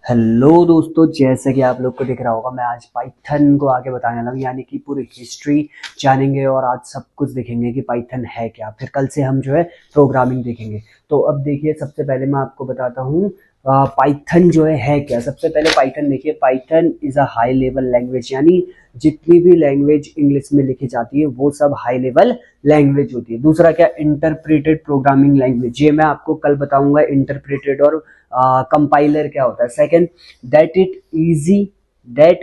Hello दोस्तों, जैसे कि आप लोग को दिख रहा होगा मैं आज पाइथन को आगे बताने वाला हूँ, यानी कि पूरी हिस्ट्री जानेंगे और आज सब कुछ देखेंगे कि पाइथन है क्या। फिर कल से हम जो है प्रोग्रामिंग देखेंगे। तो अब देखिए, सबसे पहले मैं आपको बताता हूँ पाइथन जो है क्या। सबसे पहले पाइथन देखिए, Python is a high level language, यानी जितनी भी लैंग्वेज इंग्लिश में लिखी जाती है वो सब हाई लेवल लैंग्वेज होती है। दूसरा क्या, इंटरप्रेटेड प्रोग्रामिंग लैंग्वेज, ये मैं आपको कल बताऊंगा इंटरप्रेटेड और कंपाइलर क्या होता है। Second, that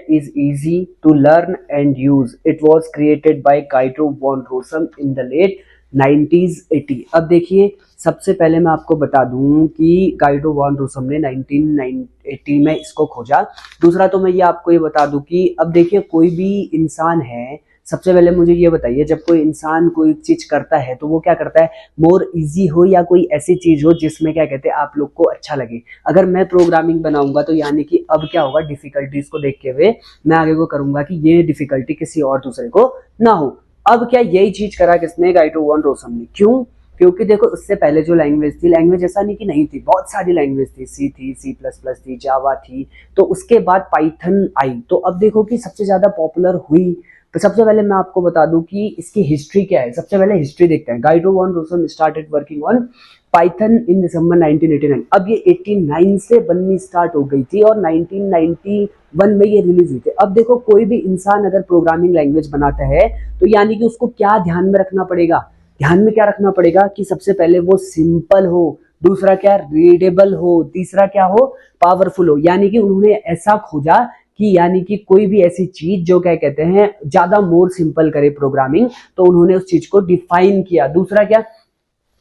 is easy to learn and use, it was created by Guido van Rossum in the late 1980। अब देखिए, सबसे पहले मैं आपको बता दूं कि गाइडो वॉन रोसम ने 1980 में इसको खोजा। दूसरा तो मैं ये आपको ये बता दूं कि अब देखिए, कोई भी इंसान है, सबसे पहले मुझे ये बताइए, जब कोई इंसान कोई चीज करता है तो वो क्या करता है, मोर इजी हो या कोई ऐसी चीज हो जिसमें क्या कहते हैं आप लोग को अच्छा लगे। अगर मैं प्रोग्रामिंग बनाऊंगा तो यानी कि अब क्या होगा, डिफिकल्टीज को देखते हुए मैं आगे को करूंगा कि ये डिफिकल्टी किसी और दूसरे को ना हो। अब क्या यही चीज करा किसने, गाइडो वॉन रोसम ने। क्यों? क्योंकि देखो, उससे पहले जो लैंग्वेज थी, लैंग्वेज ऐसा नहीं कि नहीं थी, बहुत सारी लैंग्वेज थी, सी थी, सी प्लस प्लस थी, जावा थी। तो उसके बाद पाइथन आई। तो अब देखो कि सबसे ज्यादा पॉपुलर हुई। तो सबसे पहले मैं आपको बता दूं कि इसकी हिस्ट्री क्या है। सबसे पहले हिस्ट्री देखते हैं। Guido van Rossum started working on Python in December 1989। अब ये 89 से बननी स्टार्ट हो गई थी और 1991 में ये रिलीज हुई थी। अब देखो, कोई भी इंसान अगर प्रोग्रामिंग लैंग्वेज बनाता है तो यानी कि उसको क्या ध्यान में रखना पड़ेगा, ध्यान में क्या रखना पड़ेगा कि सबसे पहले वो सिंपल हो, दूसरा क्या, रीडेबल हो, तीसरा क्या हो, पावरफुल हो। यानी कि उन्होंने ऐसा खोजा कि यानी कि कोई भी ऐसी चीज जो क्या कहते हैं ज्यादा मोर सिंपल करे प्रोग्रामिंग, तो उन्होंने उस चीज को डिफाइन किया। दूसरा क्या,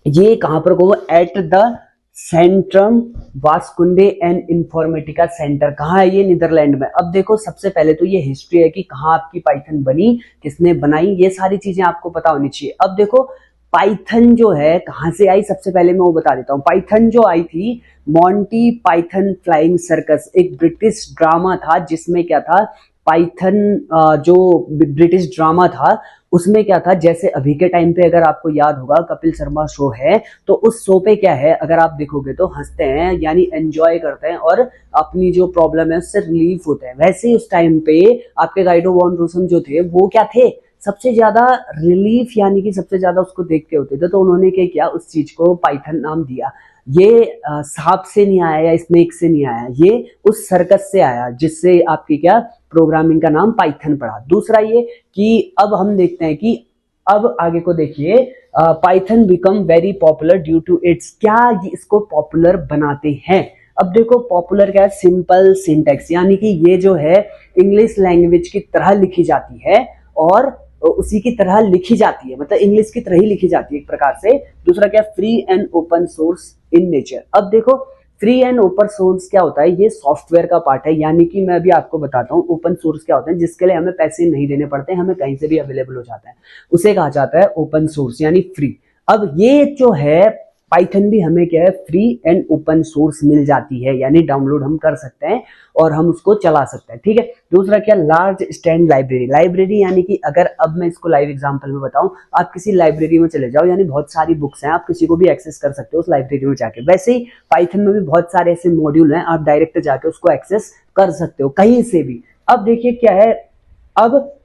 ये कहां पर को, at the Centrum Wiskunde and Informatica centre. कहाँ है ये, नीदरलैंड में। अब देखो, सबसे पहले तो ये हिस्ट्री है कि कहाँ आपकी पाइथन बनी, किसने बनाई, ये सारी चीजें आपको पता होनी चाहिए। अब देखो, पाइथन जो है कहां से आई, सबसे पहले मैं वो बता देता हूँ। पाइथन जो आई थी, मॉन्टी पाइथन फ्लाइंग सर्कस, एक ब्रिटिश ड्रामा था जिसमें क्या था, पाइथन जो ब्रिटिश ड्रामा था उसमें क्या था, जैसे अभी के टाइम पे अगर आपको याद होगा कपिल शर्मा शो है, तो उस शो पे क्या है, अगर आप देखोगे तो हंसते हैं, यानी एंजॉय करते हैं और अपनी जो प्रॉब्लम है उससे रिलीफ होते हैं। वैसे ही उस टाइम पे आपके गाइडो वॉन रोसम जो थे वो क्या थे, सबसे ज्यादा रिलीफ यानी कि सबसे ज्यादा उसको देखते होते थे। तो उन्होंने क्या किया, उस चीज को पाइथन नाम दिया। ये सांप से नहीं आया या स्नेक से नहीं आया, ये उस सर्कस से आया जिससे आपकी क्या, प्रोग्रामिंग का नाम पाइथन पड़ा। दूसरा ये कि अब हम देखते हैं कि अब आगे को देखिए, Python become very popular due to its, क्या इसको पॉपुलर बनाते हैं। अब देखो, पॉपुलर क्या है, सिंपल सिंटेक्स, यानी कि ये जो है इंग्लिश लैंग्वेज की तरह लिखी जाती है और उसी की तरह लिखी जाती है, मतलब इंग्लिश की तरह ही लिखी जाती है एक प्रकार से। दूसरा क्या, free and open source in nature. अब देखो, फ्री एंड ओपन सोर्स क्या होता है, ये सॉफ्टवेयर का पार्ट है, यानी कि मैं अभी आपको बताता हूँ ओपन सोर्स क्या होता है, जिसके लिए हमें पैसे नहीं देने पड़ते, हमें कहीं से भी अवेलेबल हो जाता है, उसे कहा जाता है ओपन सोर्स यानी फ्री। अब ये जो है पाइथन भी हमें क्या है, फ्री एंड ओपन सोर्स मिल जाती है, यानी डाउनलोड हम कर सकते हैं और हम उसको चला सकते हैं, ठीक है। दूसरा क्या, लार्ज स्टैंड लाइब्रेरी। लाइब्रेरी यानी कि अगर अब मैं इसको लाइव एग्जांपल में बताऊं, आप किसी लाइब्रेरी में चले जाओ, यानी बहुत सारी बुक्स हैं, आप किसी को भी एक्सेस कर सकते हो उस लाइब्रेरी में जाके। वैसे ही पाइथन में भी बहुत सारे ऐसे मॉड्यूल हैं, आप डायरेक्ट जाके उसको एक्सेस कर सकते हो कहीं से भी। अब देखिए क्या है, अब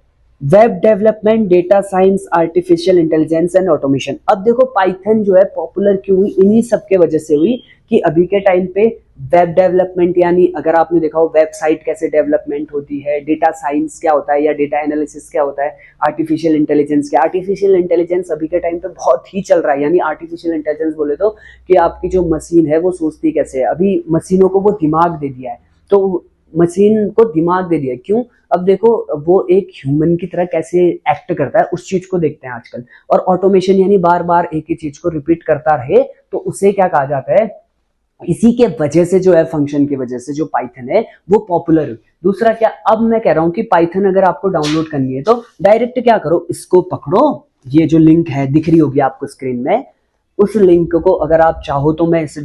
web development, data science, artificial intelligence and automation. अब देखो, पाइथन जो है पॉपुलर क्यों हुई, इन्हीं सब के वजह से हुई कि अभी के टाइम पे वेब डेवलपमेंट, यानी अगर आपने देखा हो वेबसाइट कैसे डेवलपमेंट होती है, डेटा साइंस क्या होता है या डेटा एनालिसिस क्या होता है, आर्टिफिशियल इंटेलिजेंस क्या, आर्टिफिशियल इंटेलिजेंस अभी के टाइम पे बहुत ही चल रहा है। यानी आर्टिफिशियल इंटेलिजेंस बोले तो कि आपकी जो मशीन है वो सोचती कैसे है, अभी मशीनों को वो दिमाग दे दिया है, तो मशीन को दिमाग दे दिया। क्यों? अब देखो, वो एक ह्यूमन की तरह कैसे एक्ट करता है उस चीज को देखते हैं आजकल। और ऑटोमेशन यानी बार बार एक ही चीज को रिपीट करता रहे, तो उसे क्या कहा जाता है, इसी के वजह से जो है, फंक्शन की वजह से जो पाइथन है वो पॉपुलर हुई। दूसरा क्या, अब मैं कह रहा हूं कि पाइथन अगर आपको डाउनलोड करनी है तो डायरेक्ट क्या करो, इसको पकड़ो, ये जो लिंक है दिख रही होगी आपको स्क्रीन में, उस लिंक को अगर आप चाहो तो मैं इस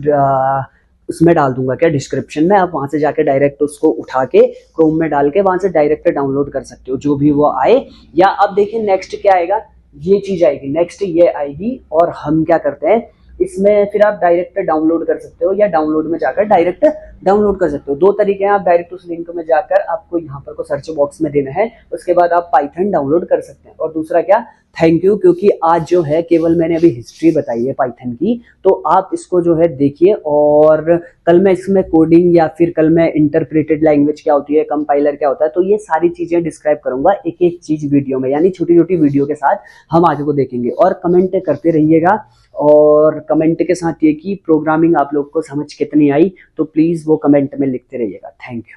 उसमें डाल दूंगा क्या, डिस्क्रिप्शन में, आप वहां से जाके डायरेक्ट उसको उठा के क्रोम में डाल के वहां से डायरेक्ट डाउनलोड कर सकते हो जो भी वो आए। या अब देखिए नेक्स्ट क्या आएगा, ये चीज आएगी, नेक्स्ट ये आएगी और हम क्या करते हैं, इसमें फिर आप डायरेक्ट डाउनलोड कर सकते हो या डाउनलोड में जाकर डायरेक्ट डाउनलोड कर सकते हो। दो तरीके हैं, आप डायरेक्ट उस लिंक में जाकर आपको यहाँ पर को सर्च बॉक्स में देना है, उसके बाद आप पाइथन डाउनलोड कर सकते हैं। और दूसरा क्या, थैंक यू, क्योंकि आज जो है केवल मैंने अभी हिस्ट्री बताई है पाइथन की, तो आप इसको जो है देखिए, और कल मैं इसमें कोडिंग या फिर कल मैं इंटरप्रेटेड लैंग्वेज क्या होती है, कंपाइलर क्या होता है, तो ये सारी चीजें डिस्क्राइब करूंगा एक एक चीज वीडियो में, यानी छोटी छोटी वीडियो के साथ हम आगे को देखेंगे। और कमेंट करते रहिएगा, और कमेंट के साथ ये कि प्रोग्रामिंग आप लोग को समझ कितनी आई, तो प्लीज वो कमेंट में लिखते रहिएगा। Thank you.